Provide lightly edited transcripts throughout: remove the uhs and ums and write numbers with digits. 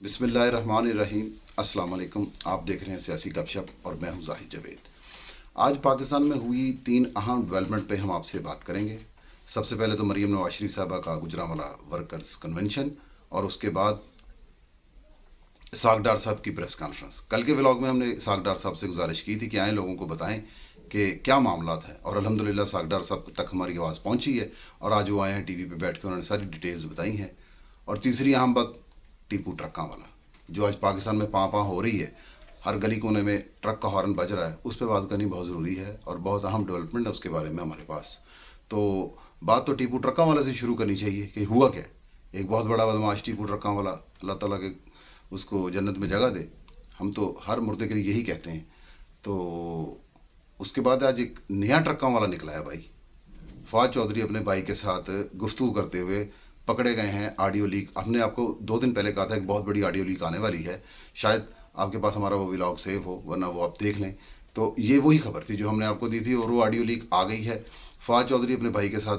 बिस्मिल्लाहिर्रहमानिर्रहीम। अस्सलाम वालेकुम। आप देख रहे हैं सियासी गपशप और मैं हूं जाहिद जवेद। आज पाकिस्तान में हुई 3 अहम डेवलपमेंट पे हम आपसे बात करेंगे। सबसे पहले तो मरीम नवाज शरीफ साहबा का गुजरांवाला वर्कर्स कन्वेंशन, और उसके बाद इसहाक डार साहब की प्रेस कॉन्फ्रेंस। कल के व्लॉग में हमने इसहाक डार साहब से गुजारिश की थी कि आए लोगों को बताएं कि क्या मामलात है, और अल्हम्दुलिल्लाह इसहाक डार साहब तक हमारी आवाज़ पहुंची है और आज वो आए हैं टीवी पे बैठ के, उन्होंने सारी डिटेल्स बताई हैं। और तीसरी अहम बात, टीपू ट्रक्का वाला जो आज पाकिस्तान में पाँ हो रही है, हर गली कोने में ट्रक का हॉर्न बज रहा है, उस पर बात करनी बहुत ज़रूरी है और बहुत अहम डेवलपमेंट है उसके बारे में हमारे पास। तो बात तो टीपू ट्रक्का वाले से शुरू करनी चाहिए कि हुआ क्या। एक बहुत बड़ा बदमाश टीपू ट्रक्का वाला, अल्लाह ताला के उसको जन्नत में जगह दे, हम तो हर मुर्दे के लिए यही कहते हैं। तो उसके बाद आज एक नया ट्रक्का वाला निकला है भाई। फवाद चौधरी अपने भाई के साथ गुफ्तगू करते हुए पकड़े गए हैं। ऑडियो लीक, हमने आपको 2 दिन पहले कहा था एक बहुत बड़ी ऑडियो लीक आने वाली है, शायद आपके पास हमारा वो व्लॉग सेव हो, वरना वो आप देख लें। तो ये वही खबर थी जो हमने आपको दी थी और वो ऑडियो लीक आ गई है। फवाद चौधरी अपने भाई के साथ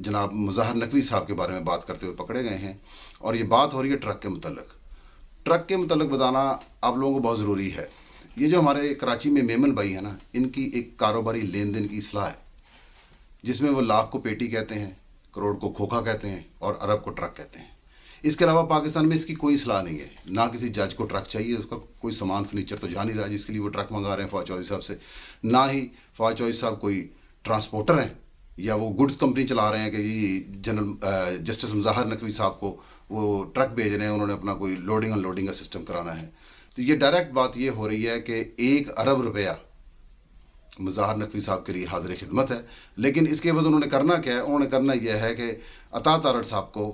जनाब मुज़ाहर नकवी साहब के बारे में बात करते हुए पकड़े गए हैं, और ये बात हो रही है ट्रक के मुतल्लिक। ट्रक के मुतल्लिक बताना आप लोगों को बहुत ज़रूरी है। ये जो हमारे कराची में मेमन भाई है ना, इनकी एक कारोबारी लेन देन की इस्लाह है, जिसमें वो लाख को पेटी कहते हैं, करोड़ को खोखा कहते हैं और अरब को ट्रक कहते हैं। इसके अलावा पाकिस्तान में इसकी कोई सलाह नहीं है। ना किसी जज को ट्रक चाहिए, उसका कोई सामान फर्नीचर तो जा नहीं रहा जिसके लिए वो ट्रक मंगा रहे हैं फवाद चौधरी साहब से। ना ही फवाद चौधरी साहब कोई ट्रांसपोर्टर हैं या वो गुड्स कंपनी चला रहे हैं कि जी जनरल जस्टिस मुज़ाहर नकवी साहब को वो ट्रक भेज रहे हैं, उन्होंने अपना कोई लोडिंग अनलोडिंग का सिस्टम कराना है। तो ये डायरेक्ट बात ये हो रही है कि 1 अरब रुपया मुज़ाहर नकवी साहब के लिए हाजिर खिदमत है। लेकिन इसके एवज़ उन्होंने करना क्या है? उन्होंने करना यह है कि अता तारड़ साहब को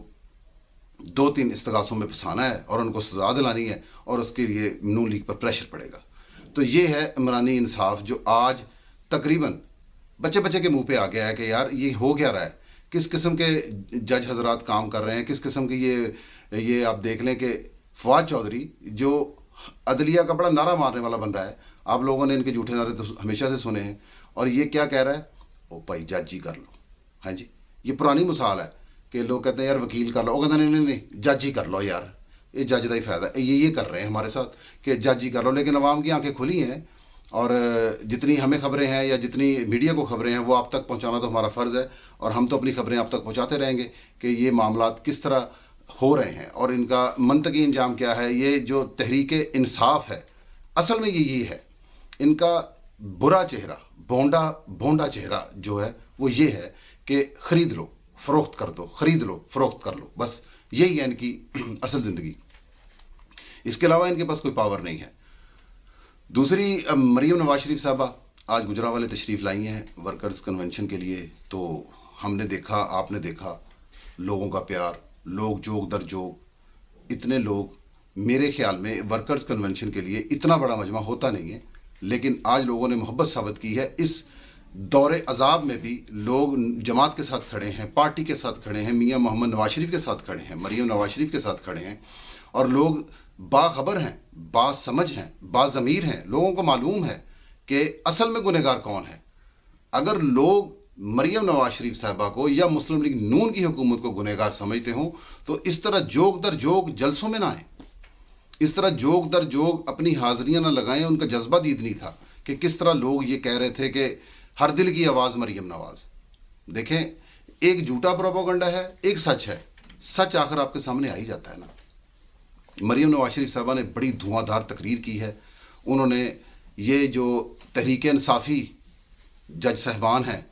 2-3 इस्तगासों में फंसाना है और उनको सज़ा दिलानी है, और उसके लिए नून लीग पर प्रेशर पड़ेगा। तो ये है इमरानी इंसाफ जो आज तकरीबन बच्चे बच्चे के मुंह पे आ गया है कि यार ये हो क्या रहा है, किस किस्म के जज हजरात काम कर रहे हैं, किस किस्म की ये आप देख लें कि फवाद चौधरी जो अदलिया का बड़ा नारा मारने वाला बंदा है, आप लोगों ने इनके झूठे नारे तो हमेशा से सुने हैं, और ये क्या कह रहा है, ओ भाई जज ही कर लो। हाँ जी, ये पुरानी मिसाल है कि लोग कहते हैं यार वकील कर लो, वो कहते हैं नहीं नहीं नहीं जज ही कर लो यार, ये जज का ही फ़ायदा है। ये कर रहे हैं हमारे साथ कि जज ही कर लो, लेकिन अवाम की आंखें खुली हैं, और जितनी हमें खबरें हैं या जितनी मीडिया को खबरें हैं वो आप तक पहुंचाना तो हमारा फ़र्ज़ है, और हम तो अपनी खबरें आप तक पहुंचाते रहेंगे कि ये मामलात किस तरह हो रहे हैं और इनका मंतकी इंजाम क्या है। ये जो तहरीक इंसाफ है, असल में ये है इनका बुरा चेहरा, भोंडा भोंडा चेहरा जो है वो ये है कि ख़रीद लो फ़रोख्त कर दो, ख़रीद लो फ़रोख्त कर लो, बस यही है इनकी असल ज़िंदगी। इसके अलावा इनके पास कोई पावर नहीं है। दूसरी, मरीम नवाज शरीफ साहबा आज गुजरांवाले तशरीफ़ लाई हैं वर्कर्स कन्वेंशन के लिए। तो हमने देखा, आपने देखा लोगों का प्यार, लोग जोग दर जोग, इतने लोग, मेरे ख्याल में वर्कर्स कन्वेंशन के लिए इतना बड़ा मजमा होता नहीं है, लेकिन आज लोगों ने मोहब्बत साबित की है। इस दौरे अजाब में भी लोग जमात के साथ खड़े हैं, पार्टी के साथ खड़े हैं, मियाँ मोहम्मद नवाज शरीफ के साथ खड़े हैं, मरीम नवाज शरीफ के साथ खड़े हैं, और लोग बाखबर हैं, बासमझ हैं, बाज़मीर हैं। लोगों को मालूम है कि असल में गुनहगार कौन है। अगर लोग मरीम नवाज शरीफ साहबा को या मुस्लिम लीग नून की हुकूमत को गुनहगार समझते हों तो इस तरह जोग दर जोग जलसों में ना आए, इस तरह जोग दर जोग अपनी हाजिरियां ना लगाएं। उनका जज्बा दीदनी था कि किस तरह लोग ये कह रहे थे कि हर दिल की आवाज़ मरीम नवाज। देखें, एक झूठा प्रोपोगंडा है, एक सच है। सच आखिर आपके सामने आ ही जाता है ना। मरीम नवाज शरीफ साहबा ने बड़ी धुआंधार तकरीर की है। उन्होंने ये जो तहरीक इंसाफ़ी जज साहबान हैं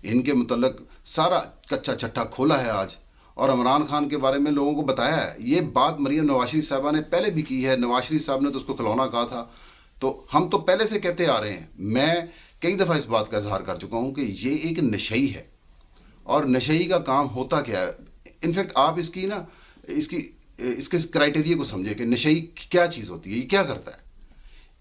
इनके मुतल्लिक सारा कच्चा चट्टा खोला है आज, और इमरान खान के बारे में लोगों को बताया है। ये बात मरीम नवाज शरीफ साहबा ने पहले भी की है, नवाज शरीफ साहब ने तो उसको खिलौना कहा था। तो हम तो पहले से कहते आ रहे हैं, मैं कई दफ़ा इस बात का इजहार कर चुका हूँ कि ये एक नशई है, और नशई का काम होता क्या है। इनफैक्ट आप इसके क्राइटेरिया को समझे कि नशई क्या चीज़ होती है, ये क्या करता है।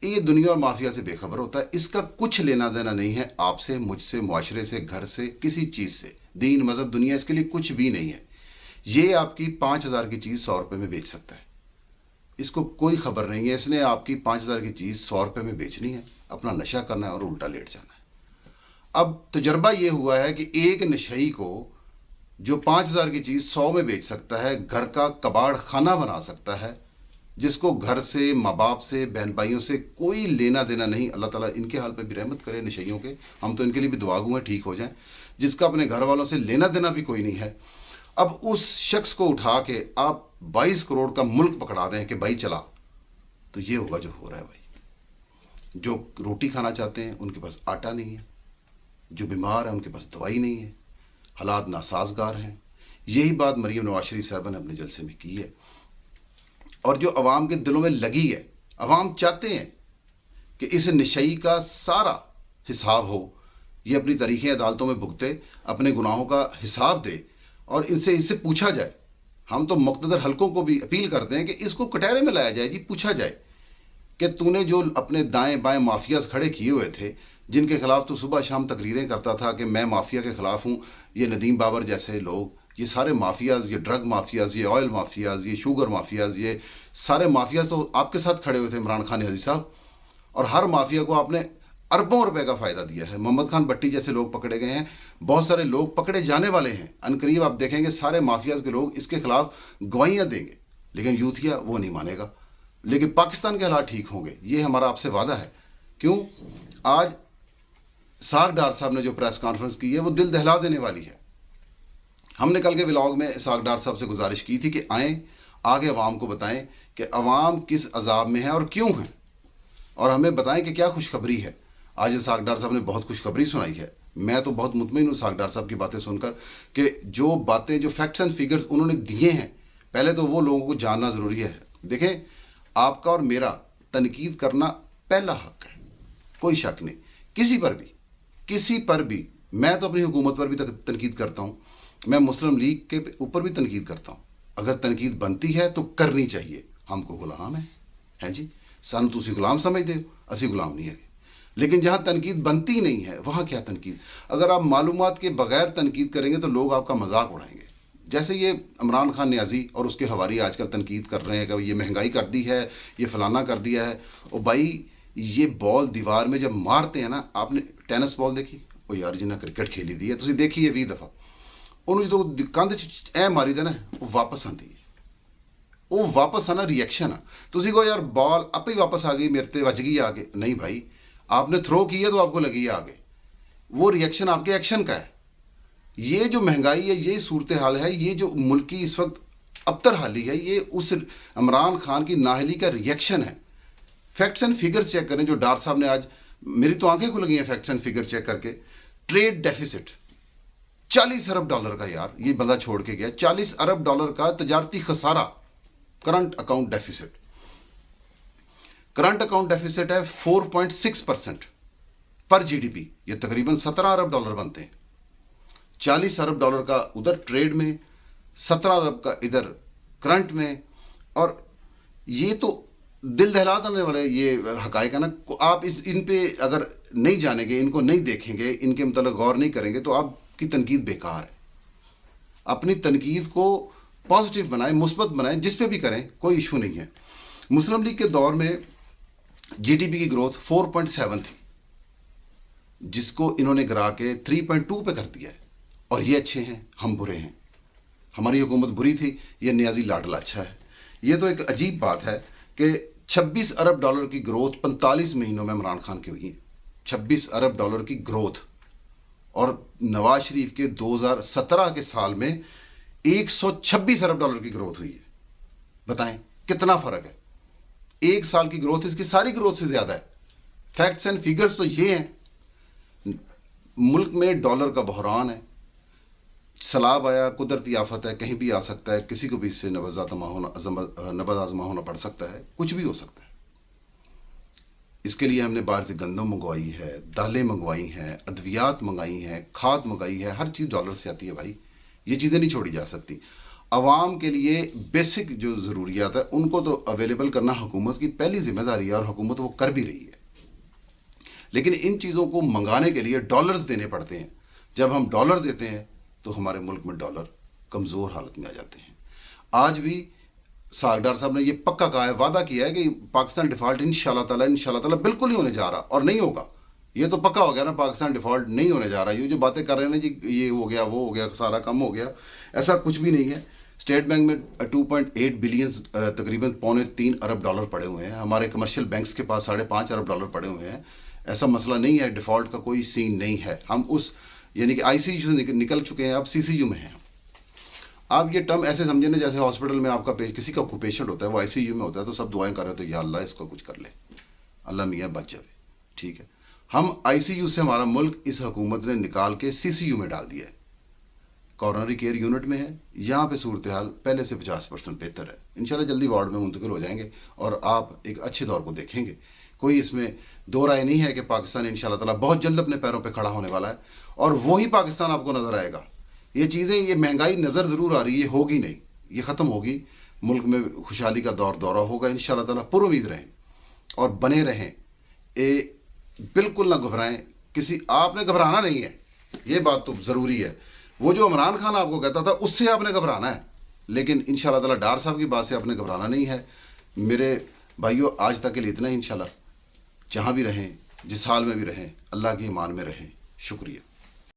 ये दुनिया और माफिया से बेखबर होता है, इसका कुछ लेना देना नहीं है आपसे, मुझसे, मुआशरे से, घर से, किसी चीज़ से। दीन मज़हब दुनिया इसके लिए कुछ भी नहीं है। ये आपकी 5,000 की चीज़ 100 रुपये में बेच सकता है, इसको कोई खबर नहीं है। इसने आपकी 5,000 की चीज़ 100 रुपये में बेचनी है, अपना नशा करना है और उल्टा लेट जाना है। अब तजर्बा ये हुआ है कि एक नशई को جو 5,000 की चीज़ 100 में बेच सकता है, घर का कबाड़ खाना बना सकता है, जिसको घर से, माँ बाप से, बहन भाइयों से कोई लेना देना नहीं। अल्लाह ताला इनके हाल पे भी रहमत करे, नशइयों के। हम तो इनके लिए भी दुआ गो हैं, ठीक हो जाएं। जिसका अपने घर वालों से लेना देना भी कोई नहीं है, अब उस शख्स को उठा के आप 22 करोड़ का मुल्क पकड़ा दें कि भाई चला, तो ये होगा जो हो रहा है भाई। जो रोटी खाना चाहते हैं उनके पास आटा नहीं है, जो बीमार है उनके पास दवाई नहीं है, हालात नासाजगार हैं। यही बात मरीम नवाज शरीफ साहबा ने अपने जलसे में की है, और जो अवाम के दिलों में लगी है। अवाम चाहते हैं कि इस नशई का सारा हिसाब हो, ये अपनी तारीखें अदालतों में भुगते, अपने गुनाहों का हिसाब दे, और इससे पूछा जाए। हम तो मुक़्तदर हलकों को भी अपील करते हैं कि इसको कटहरे में लाया जाए जी, पूछा जाए कि तूने जो अपने दाएं बाएं माफियाज खड़े किए हुए थे, जिनके खिलाफ तो सुबह शाम तकरीरें करता था कि मैं माफिया के खिलाफ हूँ, ये नदीम बाबर जैसे लोग, ये सारे माफियाज, ये ड्रग माफियाज, ये ऑयल माफियाज, ये शुगर माफियाज, ये सारे माफियाज तो आपके साथ खड़े हुए थे इमरान खान न्याज़ी साहब, और हर माफिया को आपने अरबों रुपए का फ़ायदा दिया है। मोहम्मद खान भट्टी जैसे लोग पकड़े गए हैं, बहुत सारे लोग पकड़े जाने वाले हैं। अनकरीब आप देखेंगे सारे माफियाज के लोग इसके खिलाफ गवाहियाँ देंगे, लेकिन यूथिया वो नहीं मानेगा। लेकिन पाकिस्तान के हालात ठीक होंगे, ये हमारा आपसे वादा है। क्यों? आज इसाक डार साहब ने जो प्रेस कॉन्फ्रेंस की है वो दिल दहला देने वाली है। हमने कल के व्लॉग में इसाक डार साहब से गुजारिश की थी कि आएँ, आगे अवाम को बताएं कि अवाम किस अजाब में है और क्यों है, और हमें बताएं कि क्या खुशखबरी है। आज इसाक डार साहब ने बहुत खुशखबरी सुनाई है। मैं तो बहुत मुतमईन हूँ इसाक डार साहब की बातें सुनकर कि जो बातें, जो फैक्ट्स एंड फिगर्स उन्होंने दिए हैं, पहले तो वो लोगों को जानना ज़रूरी है। देखें, आपका और मेरा तनकीद करना पहला हक है, कोई शक नहीं। किसी पर भी मैं तो अपनी हुकूमत पर भी तनकीद करता हूँ, मैं मुस्लिम लीग के ऊपर भी तनकीद करता हूँ। अगर तनकीद बनती है तो करनी चाहिए। हमको गुलाम है जी, सन तुसी गुलाम समझते हो, असी गुलाम नहीं है। लेकिन जहाँ तनकीद बनती नहीं है वहाँ क्या तनकीद? अगर आप मालूमात के बगैर तनकीद करेंगे तो लोग आपका मजाक उड़ाएंगे। जैसे ये इमरान खान न्याज़ी और उसके हवारी आजकल तनकीद कर रहे हैं कि ये महंगाई कर दी है, ये फलाना कर दिया है। और भाई, ये बॉल दीवार में जब मारते हैं ना, आपने टेनिस बॉल देखी? ओ यार, जिन्हें क्रिकेट खेली दी है तुम देखिए 20 दफ़ा, उन्होंने जो कंध ऐ मारी दे ना, वो वापस आती है। वो वापस आना रिएक्शन है। तुम को यार बॉल आप ही वापस आ गई, मेरे ते वज गई आगे। नहीं भाई, आपने थ्रो की है तो आपको लगी है आगे, वो रिएक्शन आपके एक्शन का है। ये जो महंगाई है, ये सूरत हाल है, ये जो मुल्क की इस वक्त अबतर हाली है, ये उस इमरान खान की नाहली का रिएक्शन है। फैक्ट्स एंड फिगर्स चेक करें, जो डार साहब ने आज, मेरी तो आंखें खुल गई हैं फैक्ट्स एंड फिगर चेक करके। ट्रेड डेफिसिट 40 अरब डॉलर का, यार ये बंदा छोड़ के गया, 40 अरब डॉलर का तजारती खसारा। Current account deficit, current account deficit है 4.6% पर जीडीपी, ये तकरीबन 17 अरब डॉलर बनते हैं। 40 अरब डॉलर का उधर ट्रेड में, 17 अरब का इधर करंट में। और ये तो दिल दहला देने वाले ये हकायक है ना। आप इन पे अगर नहीं जानेंगे, इनको नहीं देखेंगे, इनके मतलब गौर नहीं करेंगे, तो आपकी तनकीद बेकार है। अपनी तनकीद को पॉजिटिव बनाएं, मुस्बत बनाएं, जिस पे भी करें, कोई इशू नहीं है। मुस्लिम लीग के दौर में जीडीपी की ग्रोथ 4.7 थी, जिसको इन्होंने गिरा के 3.2 पे कर दिया है। और ये अच्छे हैं, हम बुरे हैं। हमारी हुकूमत बुरी थी, ये न्याजी लाडला अच्छा है। ये तो एक अजीब बात है कि 26 अरब डॉलर की ग्रोथ 45 महीनों में इमरान खान की हुई है। 26 अरब डॉलर की ग्रोथ, और नवाज शरीफ के 2017 के साल में 126 अरब डॉलर की ग्रोथ हुई है। बताएं कितना फर्क है? एक साल की ग्रोथ इसकी सारी ग्रोथ से ज्यादा है। फैक्ट्स एंड फिगर्स तो ये हैं। मुल्क में डॉलर का बहरान है, सैलाब आया, कुदरती आफत है, कहीं भी आ सकता है, किसी को भी इससे नबज़ आज़मा होना पड़ सकता है, कुछ भी हो सकता है। इसके लिए हमने बाहर से गंदम मंगवाई है, दालें मंगवाई हैं, अद्वियात मंगाई हैं, खाद मंगाई है, हर चीज़ डॉलर से आती है भाई। ये चीज़ें नहीं छोड़ी जा सकती। आवाम के लिए बेसिक जो ज़रूरियात है उनको तो अवेलेबल करना हुकूमत की पहली जिम्मेदारी है, और हुकूमत वो कर भी रही है। लेकिन इन चीज़ों को मंगाने के लिए डॉलर्स देने पड़ते हैं। जब हम डॉलर देते हैं तो हमारे मुल्क में डॉलर कमज़ोर हालत में आ जाते हैं। आज भी इसाक डार साहब ने ये पक्का कहा है, वादा किया है कि पाकिस्तान डिफ़ॉल्ट इंशाअल्लाह ताला बिल्कुल नहीं होने जा रहा, और नहीं होगा। یہ تو پکا ہو گیا نا پاکستان ڈیفالٹ نہیں ہونے جا رہا. یہ جو باتیں کر رہے ہیں نا جی یہ ہو گیا وہ ہو گیا سارا کم ہو گیا, ایسا کچھ بھی نہیں ہے. اسٹیٹ بینک میں 2.8 بلین تقریباً $3.25 پڑے ہوئے ہیں. ہمارے کمرشل بینکس کے پاس $5.5 پڑے ہوئے ہیں. ایسا مسئلہ نہیں ہے, ڈیفالٹ کا کوئی سین نہیں ہے. ہم اس یعنی کہ آئی سی یو سے نکل چکے ہیں, اب سی سی یو میں ہیں. آپ یہ ٹرم ایسے سمجھیں نا جیسے ہاسپٹل میں آپ کا کسی کا پیشنٹ ہوتا ہے وہ آئی سی یو میں ہوتا ہے تو سب دعائیں کر رہے تو یا اللہ اس کو کچھ کر لے, اللہ میاں بچ جائے. ٹھیک ہے, ہم آئی سی یو سے ہمارا ملک اس حکومت نے نکال کے سی سی یو میں ڈال دیا ہے, کورنری کیئر یونٹ میں ہے. یہاں پہ صورتحال پہلے سے 50% بہتر ہے. انشاءاللہ جلدی وارڈ میں منتقل ہو جائیں گے اور آپ ایک اچھے دور کو دیکھیں گے. کوئی اس میں دو رائے نہیں ہے کہ پاکستان انشاءاللہ تعالیٰ بہت جلد اپنے پیروں پہ کھڑا ہونے والا ہے اور وہی پاکستان آپ کو نظر آئے گا. یہ چیزیں یہ مہنگائی نظر ضرور آ رہی ہے, ہوگی نہیں, یہ ختم ہوگی. ملک میں خوشحالی کا دورہ ہوگا انشاءاللہ تعالیٰ. پر امید رہیں اور بنے رہیں. بالکل نہ گھبرائیں, آپ نے گھبرانا نہیں ہے, یہ بات تو ضروری ہے. وہ جو عمران خان آپ کو کہتا تھا اس سے آپ نے گھبرانا ہے, لیکن انشاءاللہ تعالیٰ ڈار صاحب کی بات سے آپ نے گھبرانا نہیں ہے. میرے بھائیوں آج تک کے لیے اتنا ہی. انشاءاللہ جہاں بھی رہیں جس حال میں بھی رہیں اللہ کی ایمان میں رہیں. شکریہ.